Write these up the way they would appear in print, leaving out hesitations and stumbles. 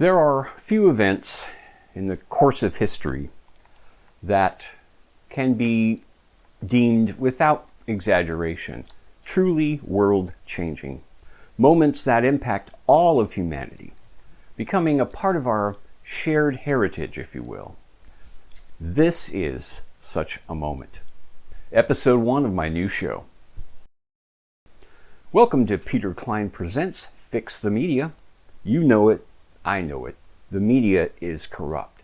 There are few events in the course of history that can be deemed, without exaggeration, truly world-changing. Moments that impact all of humanity, becoming a part of our shared heritage, if you will. This is such a moment. Episode 1 of my new show. Welcome to Peter Klein Presents Fix the Media. You know it, I know it. The media is corrupt.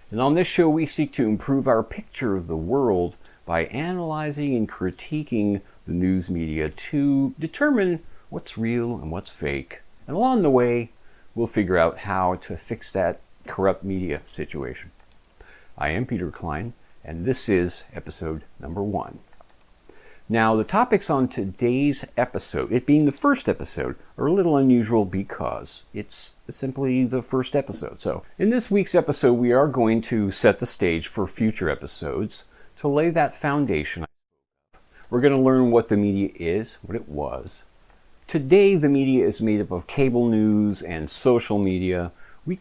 And on this show, we seek to improve our picture of the world by analyzing and critiquing the news media to determine what's real and what's fake. And along the way, we'll figure out how to fix that corrupt media situation. I am Peter Klein, and this is episode number 1. Now, the topics on today's episode, it being the first episode, are a little unusual because it's simply the first episode. So, in this week's episode, we are going to set the stage for future episodes to lay that foundation. We're going to learn what the media is, what it was. Today, the media is made up of cable news and social media. We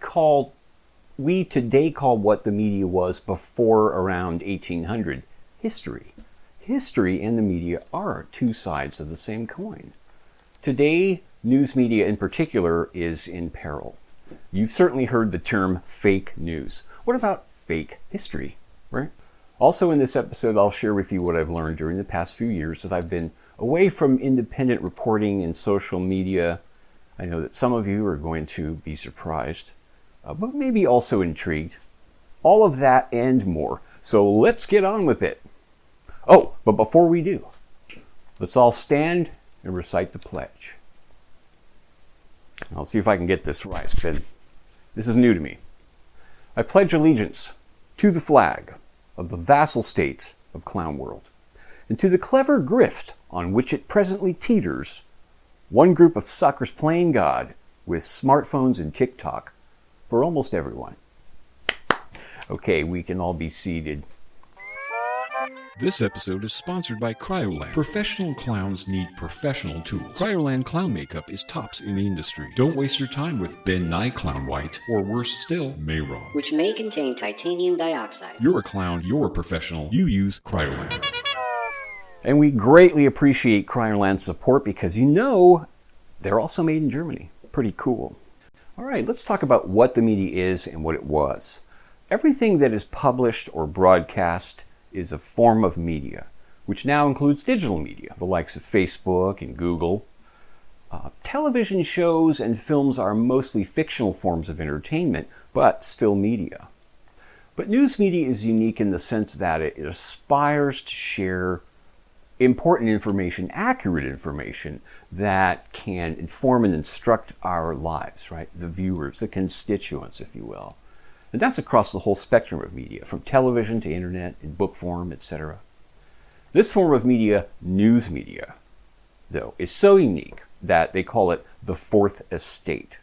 today call what the media was before around 1800 history. History and the media are two sides of the same coin. Today, news media in particular is in peril. You've certainly heard the term fake news. What about fake history, right? Also in this episode, I'll share with you what I've learned during the past few years that I've been away from independent reporting in social media. I know that some of you are going to be surprised, but maybe also intrigued. All of that and more. So let's get on with it. Oh, but before we do, let's all stand and recite the pledge. I'll see if I can get this right, because this is new to me. I pledge allegiance to the flag of the vassal states of Clown World, and to the clever grift on which it presently teeters, one group of suckers playing God with smartphones and TikTok for almost everyone. Okay, we can all be seated. This episode is sponsored by Cryoland. Professional clowns need professional tools. Cryoland clown makeup is tops in the industry. Don't waste your time with Ben Nye Clown White, or worse still, Mayron, which may contain titanium dioxide. You're a clown, you're a professional, you use Cryoland. And we greatly appreciate Cryoland's support because you know they're also made in Germany. Pretty cool. All right, let's talk about what the media is and what it was. Everything that is published or broadcast is a form of media, which now includes digital media, the likes of Facebook and Google. Television shows and films are mostly fictional forms of entertainment, but still media. But news media is unique in the sense that it aspires to share important information, accurate information that can inform and instruct our lives, right? The viewers, the constituents, if you will. And that's across the whole spectrum of media, from television to internet, in book form, etc. This form of media, news media, though, is so unique that they call it the fourth estate.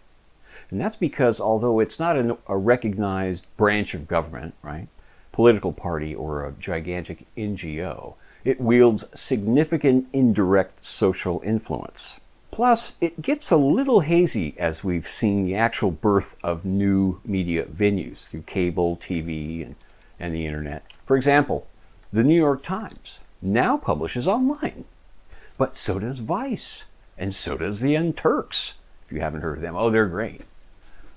And that's because although it's not a recognized branch of government, right, political party or a gigantic NGO, it wields significant indirect social influence. Plus, it gets a little hazy as we've seen the actual birth of new media venues through cable, TV, and the internet. For example, the New York Times now publishes online, but so does Vice, and so does the Young Turks, if you haven't heard of them. Oh, they're great.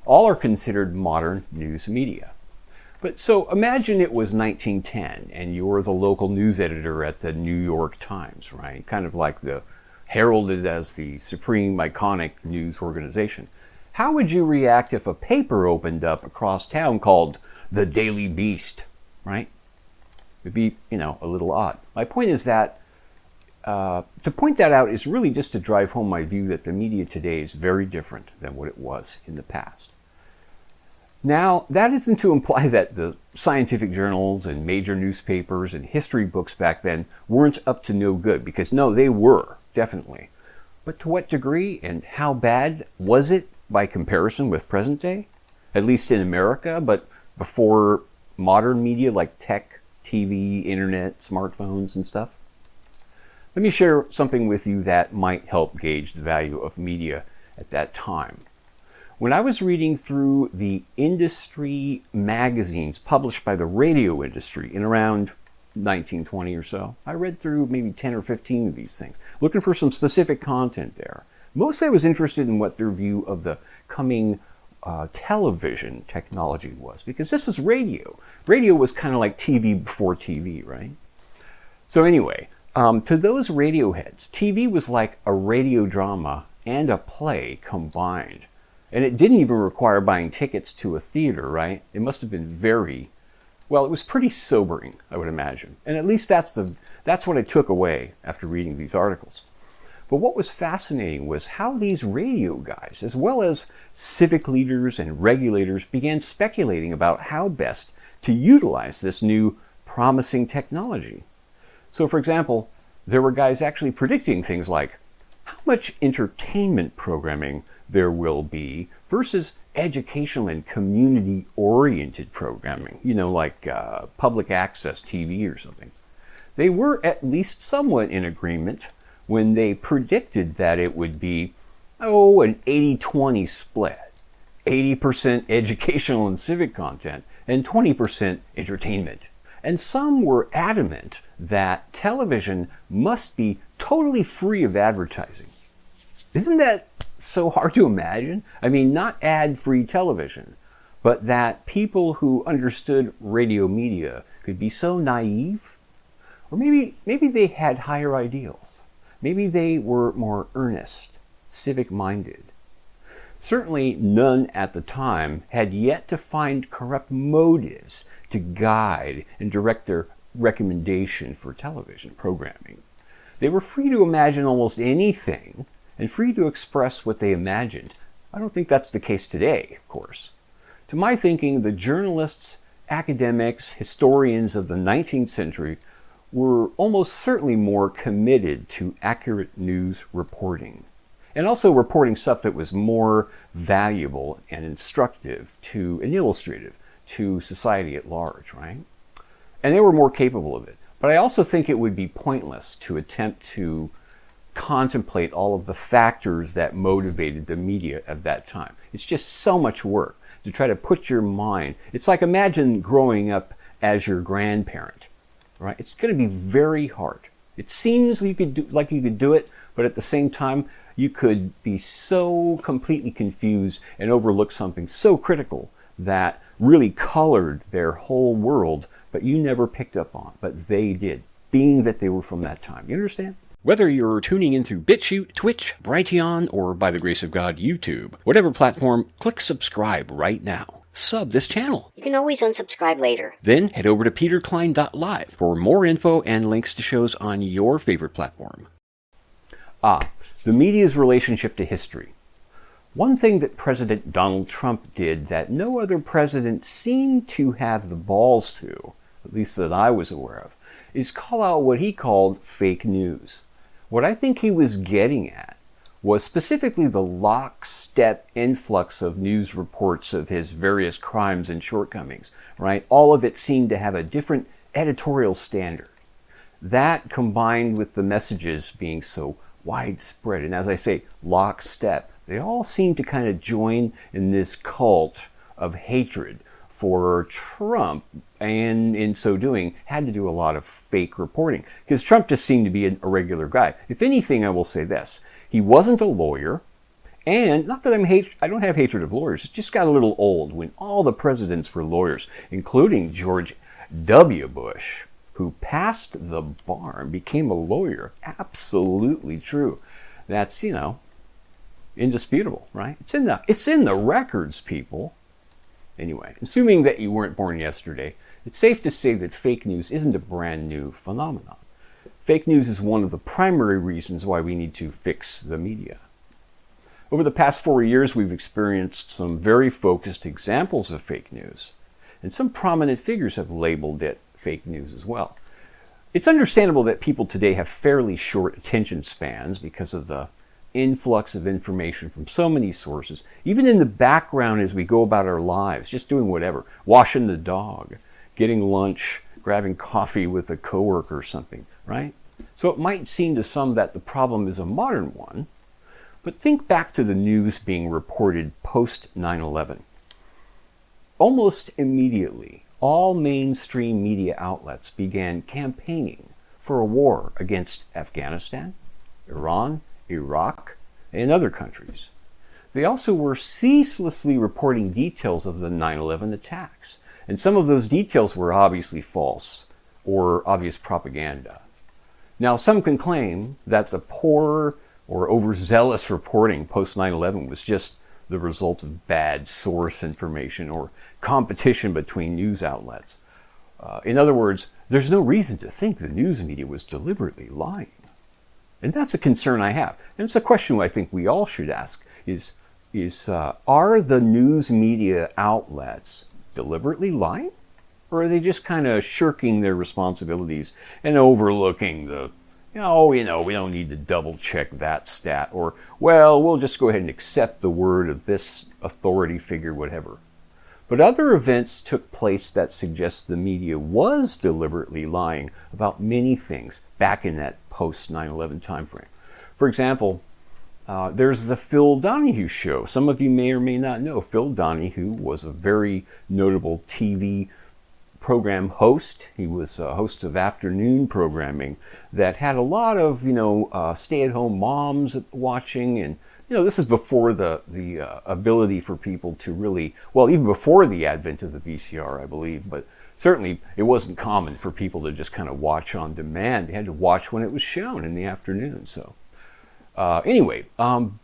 All are considered modern news media. But so imagine it was 1910, and you're the local news editor at the New York Times, right? Kind of like the heralded as the supreme iconic news organization. How would you react if a paper opened up across town called the Daily Beast, right? It'd be, a little odd. My point is that to point that out is really just to drive home my view that the media today is very different than what it was in the past. Now, that isn't to imply that the scientific journals and major newspapers and history books back then weren't up to no good, because no, they were. Definitely. But to what degree and how bad was it by comparison with present day? At least in America, but before modern media like tech, TV, internet, smartphones and stuff? Let me share something with you that might help gauge the value of media at that time. When I was reading through the industry magazines published by the radio industry in around 1920 or so, I read through maybe 10 or 15 of these things, looking for some specific content there. Mostly I was interested in what their view of the coming television technology was, because this was radio. Radio was kind of like TV before TV, right? So anyway, to those radio heads, TV was like a radio drama and a play combined. And it didn't even require buying tickets to a theater, right? It must have been it was pretty sobering, I would imagine. And at least that's what I took away after reading these articles. But what was fascinating was how these radio guys, as well as civic leaders and regulators, began speculating about how best to utilize this new promising technology. So, for example, there were guys actually predicting things like how much entertainment programming there will be versus educational and community-oriented programming, like public access TV or something. They were at least somewhat in agreement when they predicted that it would be, an 80-20 split. 80% educational and civic content and 20% entertainment. And some were adamant that television must be totally free of advertising. Isn't that so hard to imagine? I mean, not ad-free television, but that people who understood radio media could be so naive? Or maybe they had higher ideals. Maybe they were more earnest, civic-minded. Certainly none at the time had yet to find corrupt motives to guide and direct their recommendation for television programming. They were free to imagine almost anything and free to express what they imagined. I don't think that's the case today, of course. To my thinking, the journalists, academics, historians of the 19th century were almost certainly more committed to accurate news reporting, and also reporting stuff that was more valuable and instructive and illustrative to society at large, right? And they were more capable of it. But I also think it would be pointless to attempt to contemplate all of the factors that motivated the media at that time. It's just so much work to try to put your mind. It's like, imagine growing up as your grandparent, right? It's going to be very hard. It seems you could do it, but at the same time, you could be so completely confused and overlook something so critical that really colored their whole world, but you never picked up on, but they did, being that they were from that time. You understand? Whether you're tuning in through BitChute, Twitch, Brighteon, or by the grace of God, YouTube, whatever platform, click subscribe right now. Sub this channel. You can always unsubscribe later. Then head over to peterklein.live for more info and links to shows on your favorite platform. The media's relationship to history. One thing that President Donald Trump did that no other president seemed to have the balls to, at least that I was aware of, is call out what he called fake news. What I think he was getting at was specifically the lockstep influx of news reports of his various crimes and shortcomings, right? All of it seemed to have a different editorial standard. That combined with the messages being so widespread, and as I say, lockstep, they all seem to kind of join in this cult of hatred for Trump, and in so doing, had to do a lot of fake reporting, because Trump just seemed to be a regular guy. If anything, I will say this. He wasn't a lawyer, and not that I don't have hatred of lawyers, it just got a little old when all the presidents were lawyers, including George W. Bush, who passed the bar and became a lawyer. Absolutely true. That's, indisputable, right? It's in the records, people. Anyway, assuming that you weren't born yesterday, it's safe to say that fake news isn't a brand new phenomenon. Fake news is one of the primary reasons why we need to fix the media. Over the past 4 years, we've experienced some very focused examples of fake news, and some prominent figures have labeled it fake news as well. It's understandable that people today have fairly short attention spans because of the influx of information from so many sources, even in the background as we go about our lives, just doing whatever, washing the dog, getting lunch, grabbing coffee with a coworker or something, right? So it might seem to some that the problem is a modern one, But think back to the news being reported post 9/11. Almost immediately, all mainstream media outlets began campaigning for a war against Afghanistan, Iran, Iraq, and other countries. They also were ceaselessly reporting details of the 9/11 attacks, and some of those details were obviously false or obvious propaganda. Now, some can claim that the poor or overzealous reporting post 9/11 was just the result of bad source information or competition between news outlets. In other words, there's no reason to think the news media was deliberately lying. And that's a concern I have. And it's a question I think we all should ask is are the news media outlets deliberately lying? Or are they just kind of shirking their responsibilities and overlooking the, we don't need to double check that stat, or, well, we'll just go ahead and accept the word of this authority figure, whatever. But other events took place that suggest the media was deliberately lying about many things back in that post 9/11 timeframe. For example, there's the Phil Donahue show. Some of you may or may not know Phil Donahue was a very notable TV program host. He was a host of afternoon programming that had a lot of, stay-at-home moms watching, and this is before the ability for people to really, well, even before the advent of the VCR, I believe, but certainly it wasn't common for people to just kind of watch on demand. They had to watch when it was shown in the afternoon. So anyway,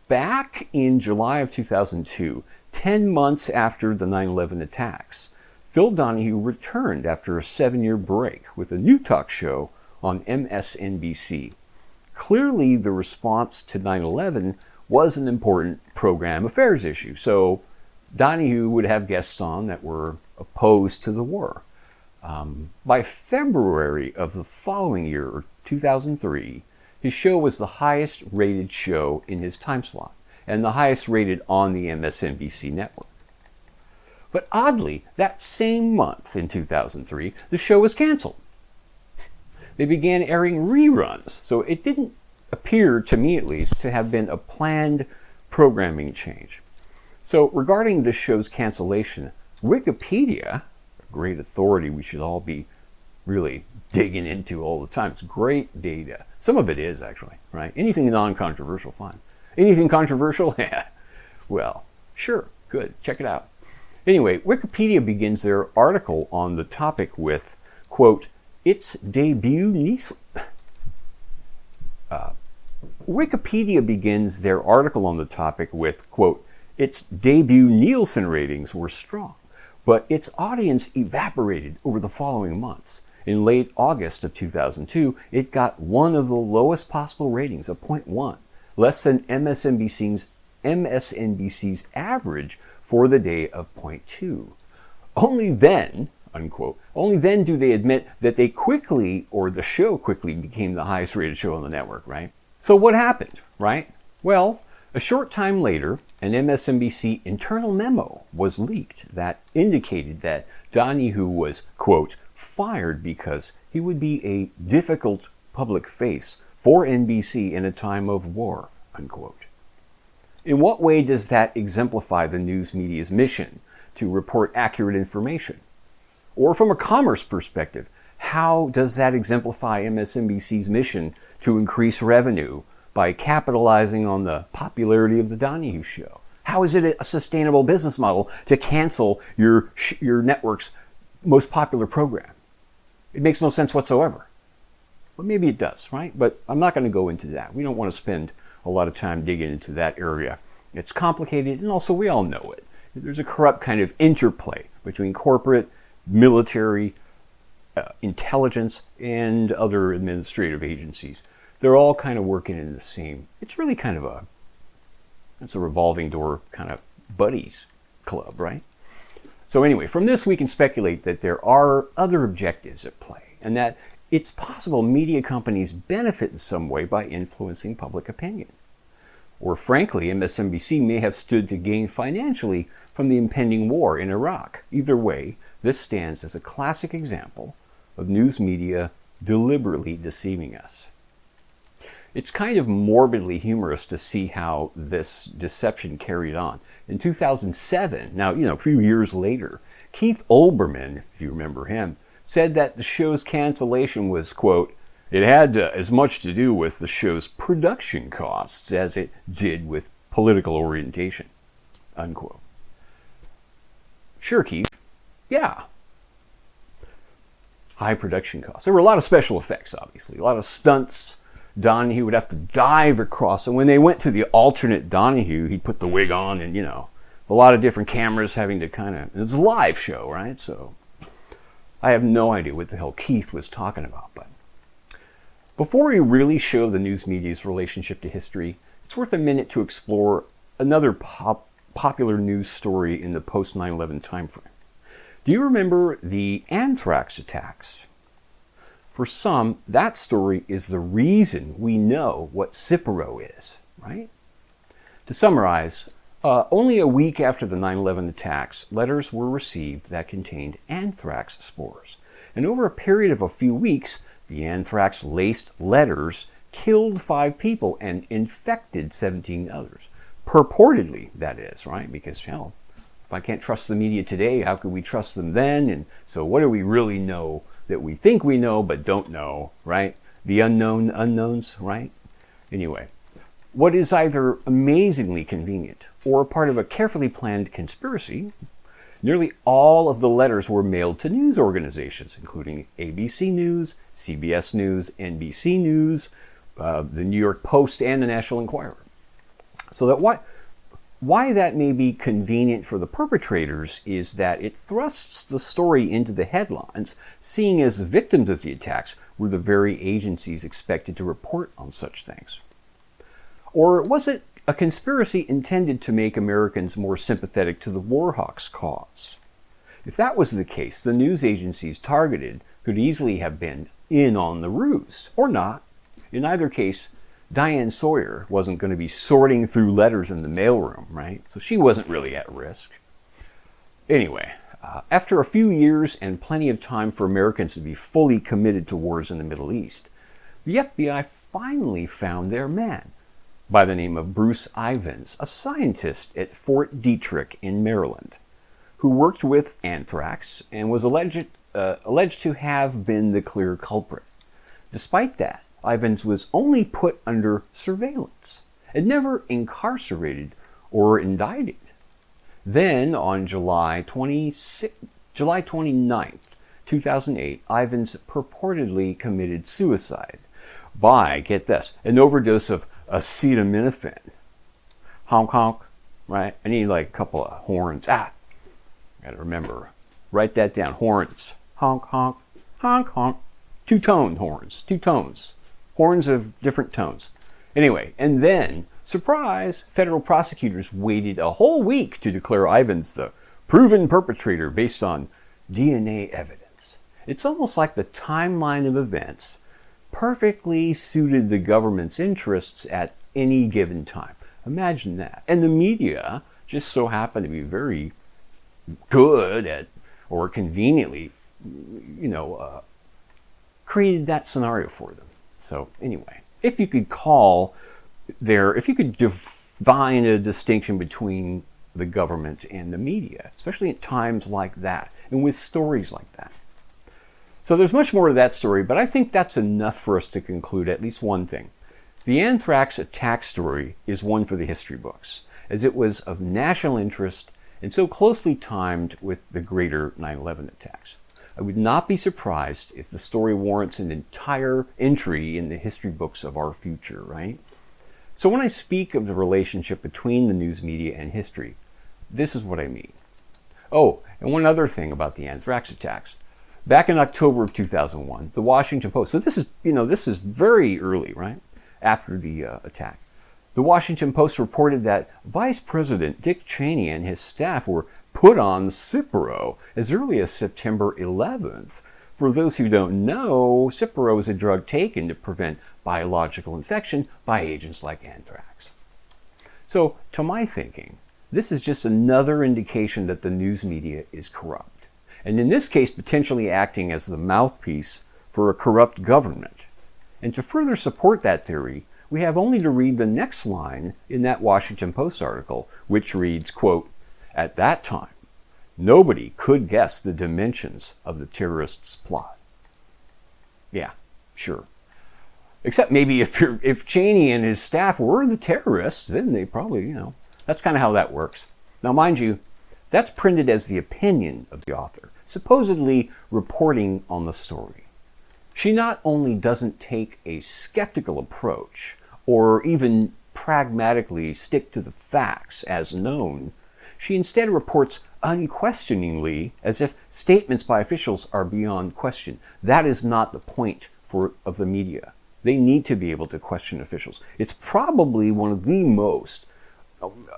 back in July of 2002, 10 months after the 9/11 attacks, Phil Donahue returned after a 7-year break with a new talk show on MSNBC. Clearly, the response to 9/11 was an important program affairs issue, so Donahue would have guests on that were opposed to the war. By February of the following year, 2003, his show was the highest rated show in his time slot and the highest rated on the MSNBC network. But oddly, that same month in 2003, the show was canceled. They began airing reruns, so it didn't appear, to me at least, to have been a planned programming change. So regarding this show's cancellation, Wikipedia, a great authority we should all be really digging into all the time. It's great data. Some of it is, actually, right? Anything non-controversial, fine. Anything controversial? Yeah. Well, sure, good, check it out. Anyway, Wikipedia begins their article on the topic with, quote, Wikipedia begins their article on the topic with, quote, its debut Nielsen ratings were strong, but its audience evaporated over the following months. In late August of 2002, it got one of the lowest possible ratings, a 0.1, less than MSNBC's average for the day of 0.2. Only then, unquote, only then do they admit that the show quickly became the highest rated show on the network, right? So what happened, right? Well, a short time later, an MSNBC internal memo was leaked that indicated that Donahue was, quote, fired because he would be a difficult public face for NBC in a time of war, unquote. In what way does that exemplify the news media's mission to report accurate information? Or from a commerce perspective, how does that exemplify MSNBC's mission to increase revenue by capitalizing on the popularity of the Donahue show? How is it a sustainable business model to cancel your network's most popular program? It makes no sense whatsoever. Well, maybe it does, right? But I'm not going to go into that. We don't want to spend a lot of time digging into that area. It's complicated, and also we all know it. There's a corrupt kind of interplay between corporate, military, intelligence, and other administrative agencies. They're all kind of working in the same. It's really kind of it's a revolving door kind of buddies club, right? So anyway, from this we can speculate that there are other objectives at play, and that it's possible media companies benefit in some way by influencing public opinion. Or frankly, MSNBC may have stood to gain financially from the impending war in Iraq. Either way, this stands as a classic example of news media deliberately deceiving us. It's kind of morbidly humorous to see how this deception carried on. In 2007, now, a few years later, Keith Olbermann, if you remember him, said that the show's cancellation was, quote, it had as much to do with the show's production costs as it did with political orientation, unquote. Sure, Keith. Yeah. High production costs. There were a lot of special effects, obviously. A lot of stunts. Donahue would have to dive across. And when they went to the alternate Donahue, he'd put the wig on and, a lot of different cameras having to it was a live show, right? So I have no idea what the hell Keith was talking about. But before we really show the news media's relationship to history, it's worth a minute to explore another popular news story in the post 9/11 timeframe. Do you remember the anthrax attacks? For some, that story is the reason we know what Cipro is, right? To summarize, only a week after the 9/11 attacks, letters were received that contained anthrax spores. And over a period of a few weeks, the anthrax-laced letters killed 5 people and infected 17 others. Purportedly, that is, right? Because, if I can't trust the media today, how could we trust them then? And so what do we really know that we think we know but don't know, right? The unknown unknowns, right? Anyway, what is either amazingly convenient or part of a carefully planned conspiracy, nearly all of the letters were mailed to news organizations, including ABC News, CBS News, NBC News, the New York Post, and the National Enquirer. So that why that may be convenient for the perpetrators is that it thrusts the story into the headlines, seeing as the victims of the attacks were the very agencies expected to report on such things. Or was it a conspiracy intended to make Americans more sympathetic to the war hawks' cause? If that was the case, the news agencies targeted could easily have been in on the ruse, or not. In either case, Diane Sawyer wasn't going to be sorting through letters in the mailroom, right? So she wasn't really at risk. Anyway, after a few years and plenty of time for Americans to be fully committed to wars in the Middle East, the FBI finally found their man by the name of Bruce Ivins, a scientist at Fort Detrick in Maryland, who worked with anthrax and was alleged to have been the clear culprit. Despite that, Ivins was only put under surveillance and never incarcerated or indicted. Then, on July 29th, 2008, Ivins purportedly committed suicide by, get this, an overdose of acetaminophen. Honk honk, right? I need like a couple of horns. Gotta remember. Write that down. Horns. Honk honk, honk honk. Two-toned horns. 2 tones. Horns of different tones. Anyway, and then, surprise, federal prosecutors waited a whole week to declare Ivins the proven perpetrator based on DNA evidence. It's almost like the timeline of events perfectly suited the government's interests at any given time. Imagine that. And the media just so happened to be very good at, or conveniently, created that scenario for them. So anyway, if you could define a distinction between the government and the media, especially at times like that, and with stories like that. So there's much more to that story, but I think that's enough for us to conclude at least one thing. The anthrax attack story is one for the history books, as it was of national interest and so closely timed with the greater 9/11 attacks. I would not be surprised if the story warrants an entire entry in the history books of our future, right? So when I speak of the relationship between the news media and history, this is what I mean. Oh, and one other thing about the anthrax attacks. Back in October of 2001, the Washington Post, so this is very early, right? After the attack. The Washington Post reported that Vice President Dick Cheney and his staff were put on Cipro as early as September 11th. For those who don't know, Cipro is a drug taken to prevent biological infection by agents like anthrax. So, to my thinking, this is just another indication that the news media is corrupt, and in this case potentially acting as the mouthpiece for a corrupt government. And to further support that theory, we have only to read the next line in that Washington Post article, which reads, quote, "At that time, nobody could guess the dimensions of the terrorists' plot." Yeah, sure. Except maybe if Cheney and his staff were the terrorists, then they probably, that's kind of how that works. Now, mind you, that's printed as the opinion of the author, supposedly reporting on the story. She not only doesn't take a skeptical approach or even pragmatically stick to the facts as known, she instead reports unquestioningly as if statements by officials are beyond question. That is not the point of the media. They need to be able to question officials. It's probably one of the most,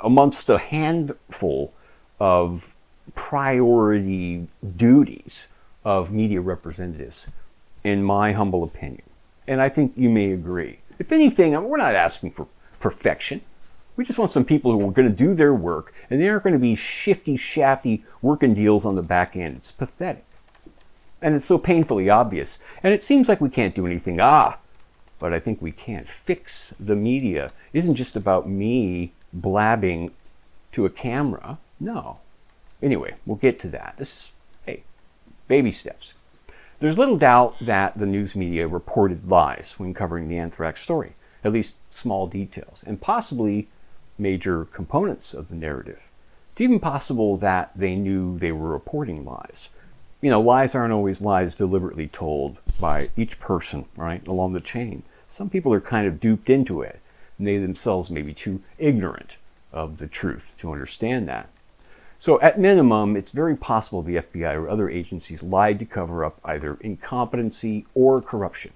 amongst a handful of priority duties of media representatives, in my humble opinion. And I think you may agree. If anything, we're not asking for perfection. We just want some people who are going to do their work, and they aren't going to be shifty, shafty working deals on the back end. It's pathetic. And it's so painfully obvious. And it seems like we can't do anything. But I think we can't. Fix the media isn't just about me blabbing to a camera. No. Anyway, we'll get to that. This is, baby steps. There's little doubt that the news media reported lies when covering the anthrax story, at least small details, and possibly major components of the narrative. It's even possible that they knew they were reporting lies. Lies aren't always lies deliberately told by each person, right, along the chain. Some people are kind of duped into it, and they themselves may be too ignorant of the truth to understand that. So at minimum, it's very possible the FBI or other agencies lied to cover up either incompetency or corruption.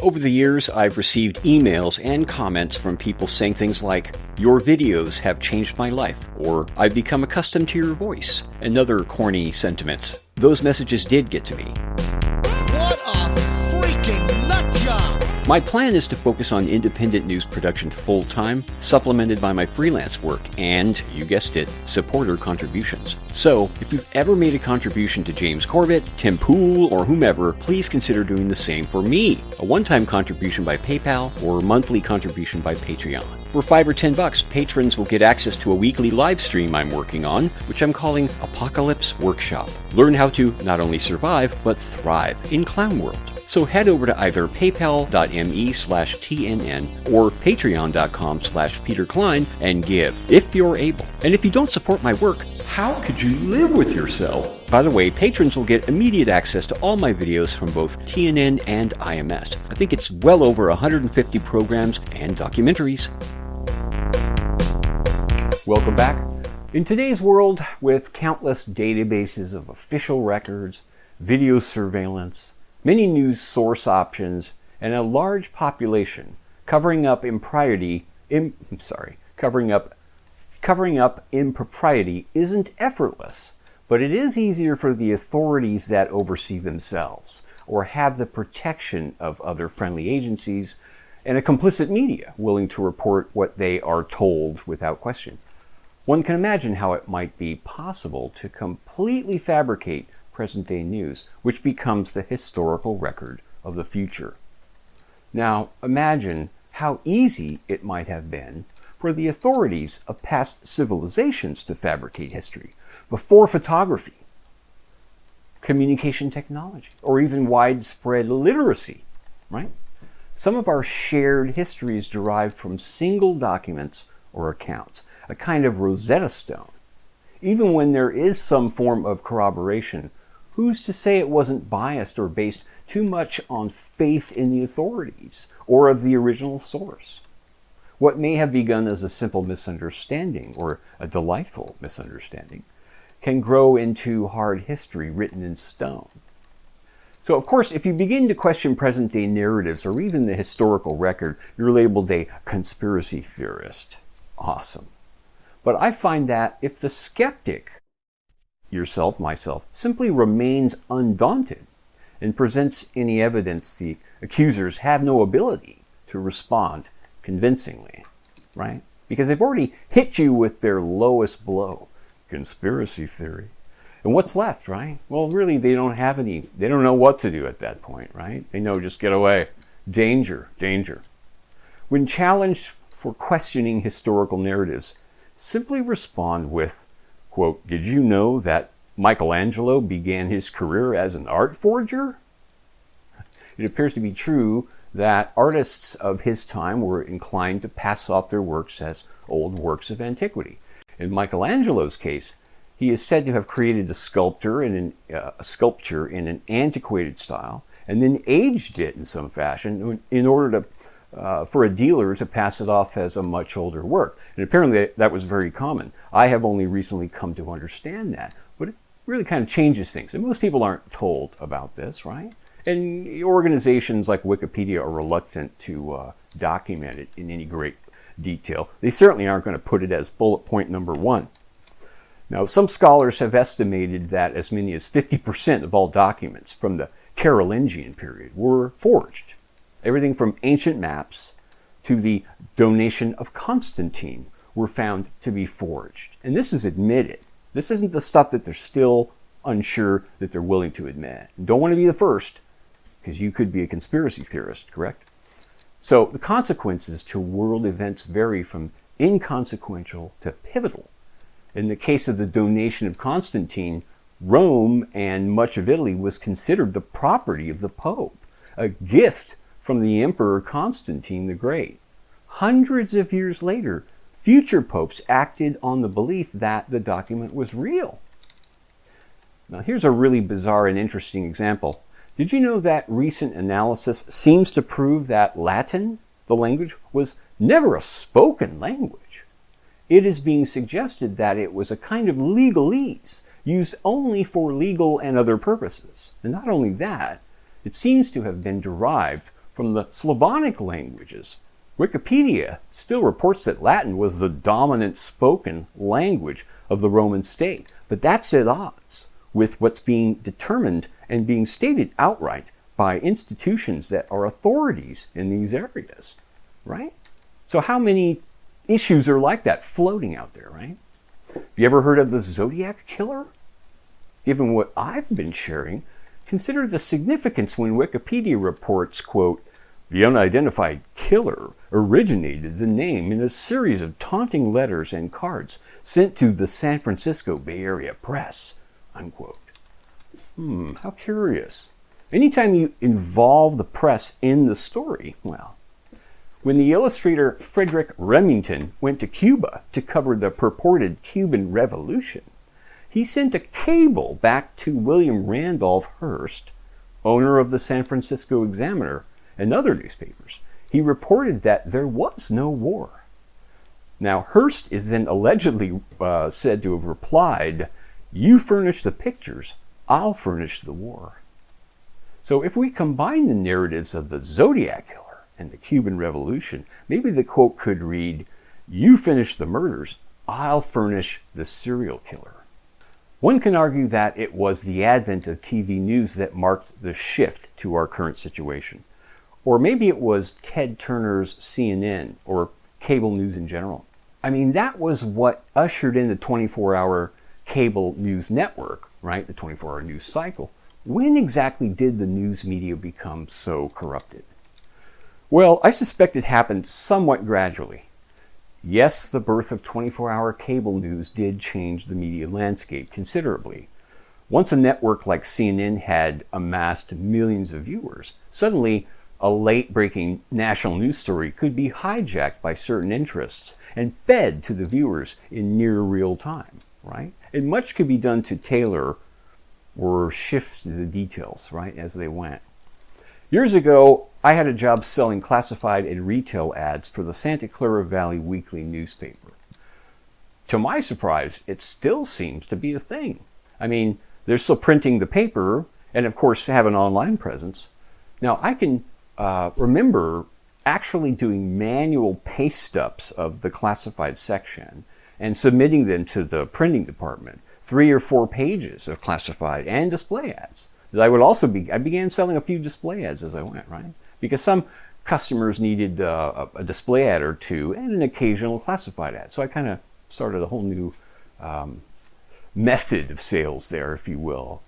Over the years, I've received emails and comments from people saying things like, "Your videos have changed my life," or "I've become accustomed to your voice," and other corny sentiments. Those messages did get to me. What a freaking nut job! My plan is to focus on independent news production full-time, supplemented by my freelance work and, you guessed it, supporter contributions. So, if you've ever made a contribution to James Corbett, Tim Pool, or whomever, please consider doing the same for me. A one-time contribution by PayPal or a monthly contribution by Patreon. For $5 or $10, patrons will get access to a weekly live stream I'm working on, which I'm calling Apocalypse Workshop. Learn how to not only survive, but thrive in Clown World. So head over to either paypal.me/TNN or patreon.com/Peter Klein and give, if you're able. And if you don't support my work, how could you live with yourself? By the way, patrons will get immediate access to all my videos from both TNN and IMS. I think it's well over 150 programs and documentaries. Welcome back. In today's world, with countless databases of official records, video surveillance, many news source options, and a large population covering up impropriety isn't effortless, but it is easier for the authorities that oversee themselves or have the protection of other friendly agencies and a complicit media willing to report what they are told without question. One can imagine how it might be possible to completely fabricate present-day news, which becomes the historical record of the future. Now, imagine how easy it might have been for the authorities of past civilizations to fabricate history before photography, communication technology, or even widespread literacy, right? Some of our shared history is derived from single documents or accounts, a kind of Rosetta Stone. Even when there is some form of corroboration, who's to say it wasn't biased or based too much on faith in the authorities or of the original source? What may have begun as a simple misunderstanding or a delightful misunderstanding can grow into hard history written in stone. So, of course, if you begin to question present-day narratives or even the historical record, you're labeled a conspiracy theorist. Awesome. But I find that if the skeptic, yourself, myself, simply remains undaunted and presents any evidence, the accusers have no ability to respond convincingly, right? Because they've already hit you with their lowest blow, conspiracy theory. And what's left, right? Well, really, they don't know what to do at that point, right? They know just get away. Danger, danger. When challenged for questioning historical narratives, simply respond with, quote, "Did you know that Michelangelo began his career as an art forger?" It appears to be true that artists of his time were inclined to pass off their works as old works of antiquity. In Michelangelo's case, he is said to have created a sculpture in an antiquated style and then aged it in some fashion in order for a dealer to pass it off as a much older work. And apparently that was very common. I have only recently come to understand that, but it really kind of changes things. And most people aren't told about this, right? And organizations like Wikipedia are reluctant to document it in any great detail. They certainly aren't going to put it as bullet point number 1. Now, some scholars have estimated that as many as 50% of all documents from the Carolingian period were forged. Everything from ancient maps to the donation of Constantine were found to be forged. And this is admitted. This isn't the stuff that they're still unsure that they're willing to admit. You don't want to be the first, because you could be a conspiracy theorist, correct? So the consequences to world events vary from inconsequential to pivotal. In the case of the donation of Constantine, Rome and much of Italy was considered the property of the Pope, a gift from the Emperor Constantine the Great. Hundreds of years later, future popes acted on the belief that the document was real. Now, here's a really bizarre and interesting example. Did you know that recent analysis seems to prove that Latin, the language, was never a spoken language? It is being suggested that it was a kind of legalese used only for legal and other purposes. And not only that, it seems to have been derived from the Slavonic languages. Wikipedia still reports that Latin was the dominant spoken language of the Roman state, but that's at odds with what's being determined and being stated outright by institutions that are authorities in these areas, right? So how many issues are like that floating out there, right? Have you ever heard of the Zodiac Killer? Given what I've been sharing, consider the significance when Wikipedia reports, quote, "The unidentified killer originated the name in a series of taunting letters and cards sent to the San Francisco Bay Area press," unquote. How curious. Anytime you involve the press in the story, well, when the illustrator Frederick Remington went to Cuba to cover the purported Cuban Revolution, he sent a cable back to William Randolph Hearst, owner of the San Francisco Examiner and other newspapers. He reported that there was no war. Now, Hearst is then allegedly said to have replied, "You furnish the pictures, I'll furnish the war." So if we combine the narratives of the Zodiac Killer and the Cuban Revolution, maybe the quote could read, "You finish the murders, I'll furnish the serial killer." One can argue that it was the advent of TV news that marked the shift to our current situation. Or maybe it was Ted Turner's CNN or cable news in general. I mean, that was what ushered in the 24-hour cable news network, right? The 24-hour news cycle. When exactly did the news media become so corrupted? Well, I suspect it happened somewhat gradually. Yes, the birth of 24-hour cable news did change the media landscape considerably. Once a network like CNN had amassed millions of viewers, suddenly a late-breaking national news story could be hijacked by certain interests and fed to the viewers in near real time, right? And much could be done to tailor or shift the details, right, as they went. Years ago, I had a job selling classified and retail ads for the Santa Clara Valley Weekly newspaper. To my surprise, it still seems to be a thing. I mean, they're still printing the paper and, of course, have an online presence. Now, I can remember actually doing manual paste-ups of the classified section and submitting them to the printing department, 3 or 4 pages of classified and display ads. I began selling a few display ads as I went, right? Because some customers needed a display ad or two and an occasional classified ad. So I kind of started a whole new method of sales there, if you will.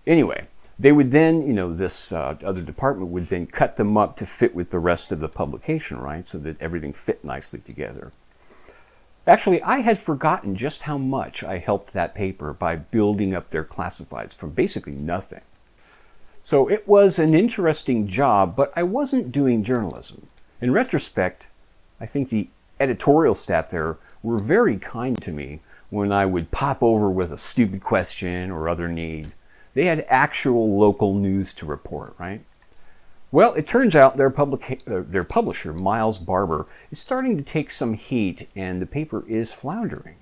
Anyway, they would then, this other department would then cut them up to fit with the rest of the publication, right? So that everything fit nicely together. Actually, I had forgotten just how much I helped that paper by building up their classifieds from basically nothing. So it was an interesting job, but I wasn't doing journalism. In retrospect, I think the editorial staff there were very kind to me when I would pop over with a stupid question or other need. They had actual local news to report, right? Well, it turns out their publisher, Miles Barber, is starting to take some heat and the paper is floundering.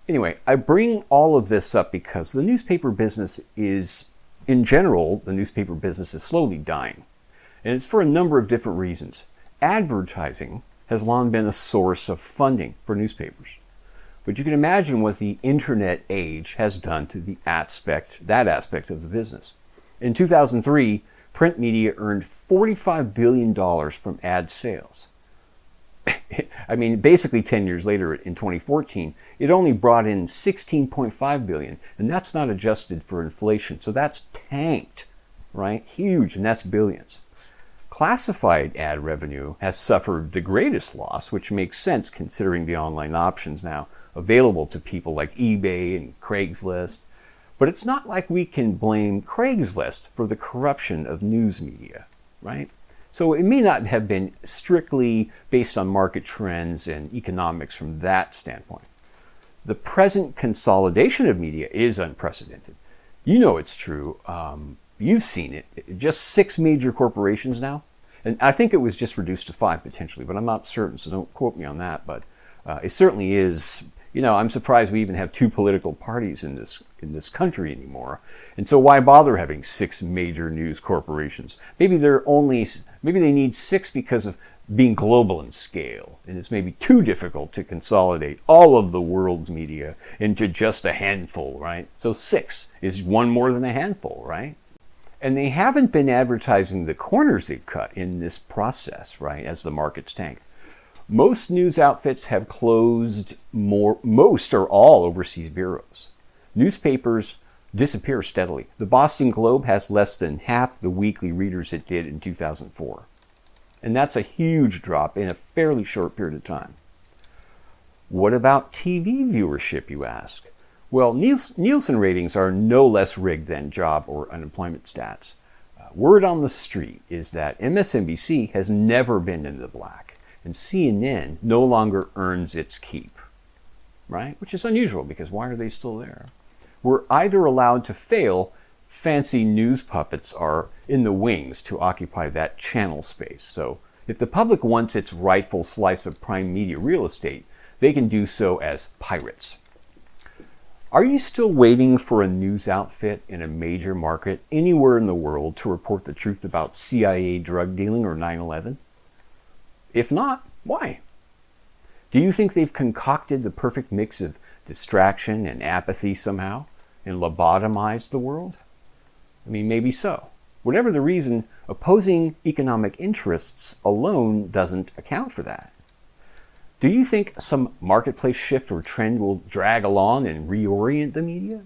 Anyway, I bring all of this up because the newspaper business is, in general, the newspaper business is slowly dying. And it's for a number of different reasons. Advertising has long been a source of funding for newspapers. But you can imagine what the internet age has done to that aspect of the business. In 2003, print media earned $45 billion from ad sales. I mean, basically 10 years later, in 2014, it only brought in $16.5 billion, and that's not adjusted for inflation. So that's tanked, right? Huge, and that's billions. Classified ad revenue has suffered the greatest loss, which makes sense considering the online options now available to people like eBay and Craigslist. But it's not like we can blame Craigslist for the corruption of news media, right? So it may not have been strictly based on market trends and economics from that standpoint. The present consolidation of media is unprecedented. You know it's true. You've seen it. Just 6 major corporations now. And I think it was just reduced to 5 potentially, but I'm not certain, so don't quote me on that. But it certainly is. I'm surprised we even have 2 political parties in this country anymore. And so why bother having 6 major news corporations? Maybe they need 6 because of being global in scale. And it's maybe too difficult to consolidate all of the world's media into just a handful, right? So 6 is one more than a handful, right? And they haven't been advertising the corners they've cut in this process, right, as the markets tank. Most news outfits have closed most or all overseas bureaus. Newspapers disappear steadily. The Boston Globe has less than half the weekly readers it did in 2004. And that's a huge drop in a fairly short period of time. What about TV viewership, you ask? Well, Nielsen ratings are no less rigged than job or unemployment stats. Word on the street is that MSNBC has never been in the black, and CNN no longer earns its keep, right? Which is unusual because why are they still there? We're either allowed to fail, fancy news puppets are in the wings to occupy that channel space. So if the public wants its rightful slice of prime media real estate, they can do so as pirates. Are you still waiting for a news outfit in a major market anywhere in the world to report the truth about CIA drug dealing or 9/11? If not, why? Do you think they've concocted the perfect mix of distraction and apathy somehow and lobotomized the world? I mean, maybe so. Whatever the reason, opposing economic interests alone doesn't account for that. Do you think some marketplace shift or trend will drag along and reorient the media?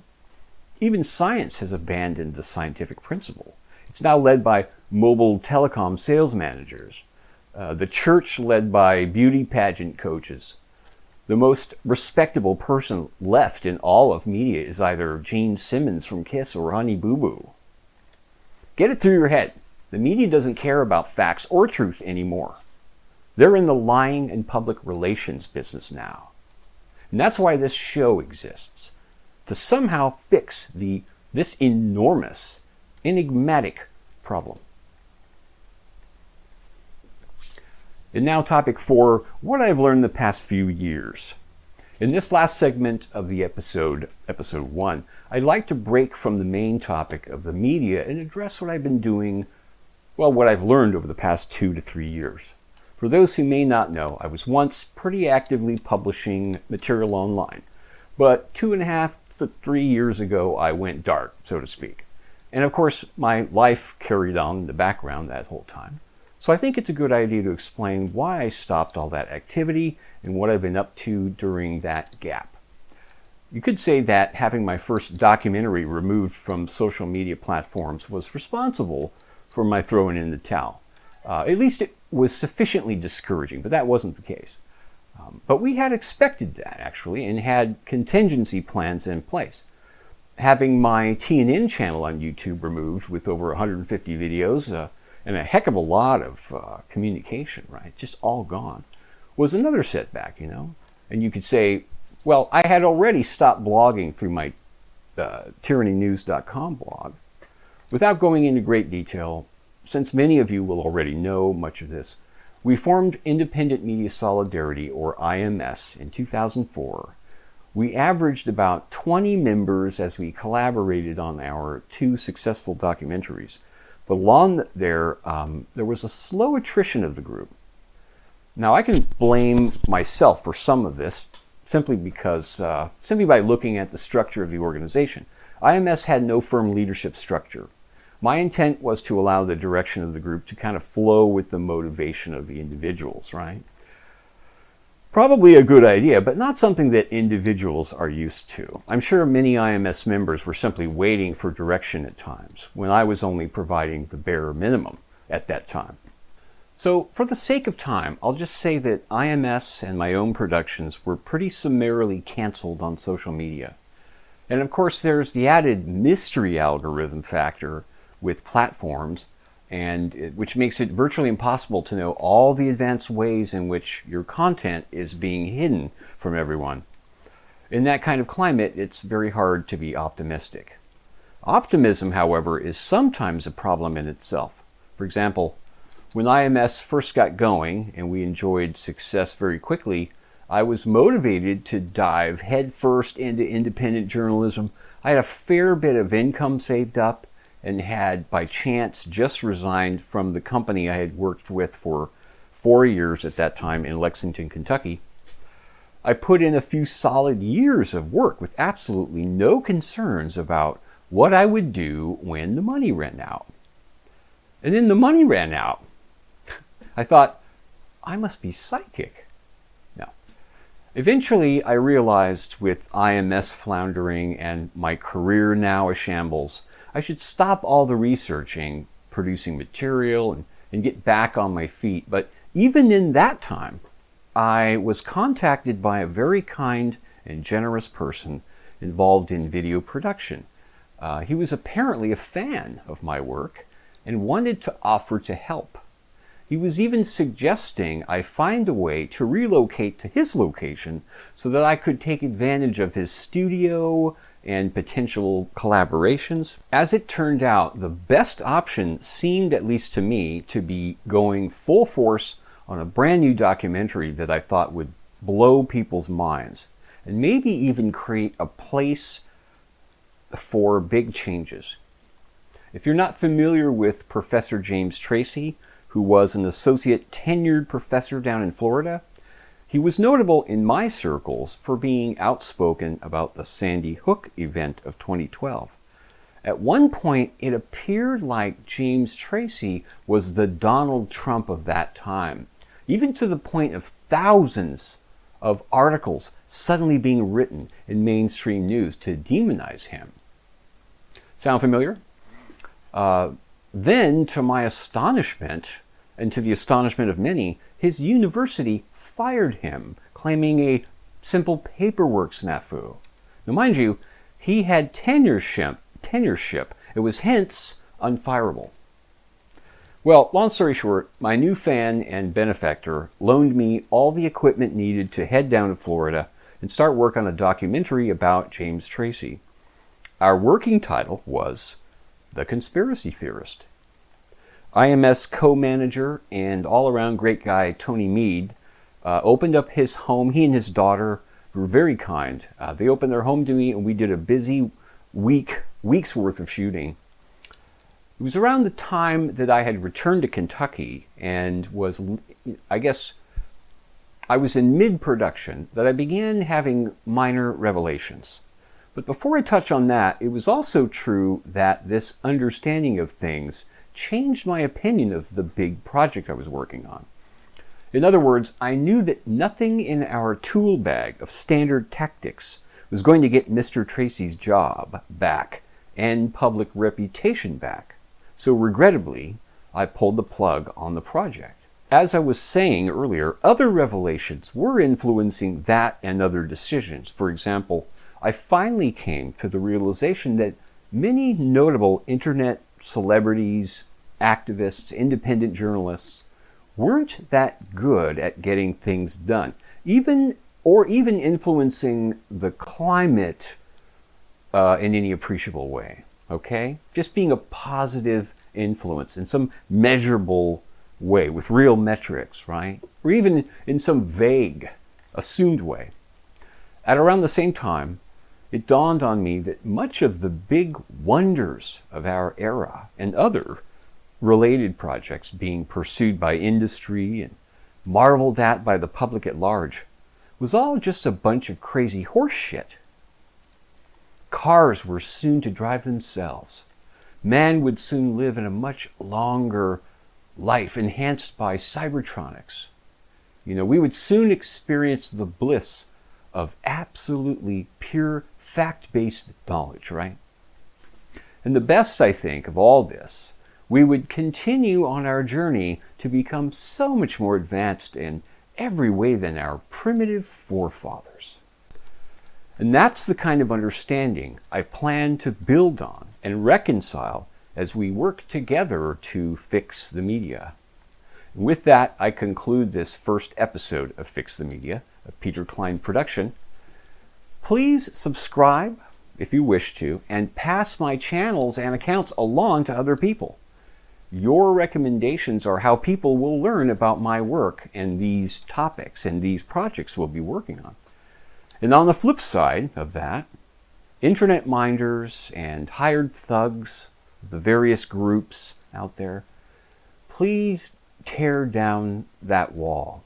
Even science has abandoned the scientific principle. It's now led by mobile telecom sales managers. The church led by beauty pageant coaches. The most respectable person left in all of media is either Gene Simmons from Kiss or Honey Boo Boo. Get it through your head. The media doesn't care about facts or truth anymore. They're in the lying and public relations business now. And that's why this show exists. To somehow fix this enormous, enigmatic problem. And now topic 4, what I've learned the past few years. In this last segment of the episode 1, I'd like to break from the main topic of the media and address what I've been doing, what I've learned over the past 2 to 3 years. For those who may not know, I was once pretty actively publishing material online. But 2.5 to 3 years ago, I went dark, so to speak. And of course, my life carried on in the background that whole time. So I think it's a good idea to explain why I stopped all that activity and what I've been up to during that gap. You could say that having my first documentary removed from social media platforms was responsible for my throwing in the towel. At least it was sufficiently discouraging, but that wasn't the case. But we had expected that, actually, and had contingency plans in place. Having my TNN channel on YouTube removed with over 150 videos and a heck of a lot of communication, right, just all gone, was another setback, you know. And you could say, well, I had already stopped blogging through my tyrannynews.com blog. Without going into great detail, since many of you will already know much of this, we formed Independent Media Solidarity, or IMS, in 2004. We averaged about 20 members as we collaborated on our 2 successful documentaries. But along there was a slow attrition of the group. Now, I can blame myself for some of this, simply by looking at the structure of the organization. IMS had no firm leadership structure. My intent was to allow the direction of the group to kind of flow with the motivation of the individuals, right? Probably a good idea, but not something that individuals are used to. I'm sure many IMS members were simply waiting for direction at times, when I was only providing the bare minimum at that time. So, for the sake of time, I'll just say that IMS and my own productions were pretty summarily canceled on social media. And of course, there's the added mystery algorithm factor with platforms, which makes it virtually impossible to know all the advanced ways in which your content is being hidden from everyone. In that kind of climate, it's very hard to be optimistic. Optimism, however, is sometimes a problem in itself. For example, when IMS first got going and we enjoyed success very quickly, I was motivated to dive headfirst into independent journalism. I had a fair bit of income saved up and had, by chance, just resigned from the company I had worked with for 4 years at that time in Lexington, Kentucky. I put in a few solid years of work with absolutely no concerns about what I would do when the money ran out. And then the money ran out. I thought, I must be psychic. No. Eventually, I realized with IMS floundering and my career now a shambles, I should stop all the researching, producing material, and get back on my feet. But even in that time, I was contacted by a very kind and generous person involved in video production. He was apparently a fan of my work and wanted to offer to help. He was even suggesting I find a way to relocate to his location so that I could take advantage of his studio and potential collaborations. As it turned out, the best option seemed, at least to me, to be going full force on a brand new documentary that I thought would blow people's minds and maybe even create a place for big changes. If you're not familiar with Professor James Tracy, who was an associate tenured professor down in Florida, he was notable in my circles for being outspoken about the Sandy Hook event of 2012. At one point, it appeared like James Tracy was the Donald Trump of that time, even to the point of thousands of articles suddenly being written in mainstream news to demonize him. Sound familiar? Then, to my astonishment, and to the astonishment of many, his university fired him, claiming a simple paperwork snafu. Now, mind you, he had tenureship. It was hence unfireable. Well, long story short, my new fan and benefactor loaned me all the equipment needed to head down to Florida and start work on a documentary about James Tracy. Our working title was The Conspiracy Theorist. IMS co-manager and all-around great guy Tony Mead opened up his home. He and his daughter were very kind. They opened their home to me, and we did a busy week's worth of shooting. It was around the time that I had returned to Kentucky and was, I guess, I was in mid-production that I began having minor revelations. But before I touch on that, it was also true that this understanding of things changed my opinion of the big project I was working on. In other words, I knew that nothing in our tool bag of standard tactics was going to get Mr. Tracy's job back and public reputation back. So regrettably, I pulled the plug on the project. As I was saying earlier, other revelations were influencing that and other decisions. For example, I finally came to the realization that many notable internet celebrities, activists, independent journalists weren't that good at getting things done, even influencing the climate in any appreciable way. Okay? Just being a positive influence in some measurable way with real metrics, right? Or even in some vague, assumed way. At around the same time, it dawned on me that much of the big wonders of our era and other related projects being pursued by industry and marveled at by the public at large was all just a bunch of crazy horse shit. Cars were soon to drive themselves. Man would soon live in a much longer life enhanced by cybertronics. We would soon experience the bliss of absolutely pure fact-based knowledge, right? And the best, I think, of all this, we would continue on our journey to become so much more advanced in every way than our primitive forefathers. And that's the kind of understanding I plan to build on and reconcile as we work together to fix the media. And with that, I conclude this first episode of Fix the Media, a Peter Klein production. Please subscribe if you wish to, and pass my channels and accounts along to other people. Your recommendations are how people will learn about my work and these topics and these projects we'll be working on. And on the flip side of that, internet minders and hired thugs, the various groups out there, please tear down that wall.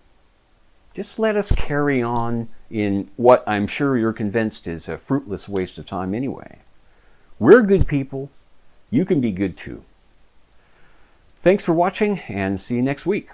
Just let us carry on in what I'm sure you're convinced is a fruitless waste of time anyway. We're good people. You can be good too. Thanks for watching, and see you next week.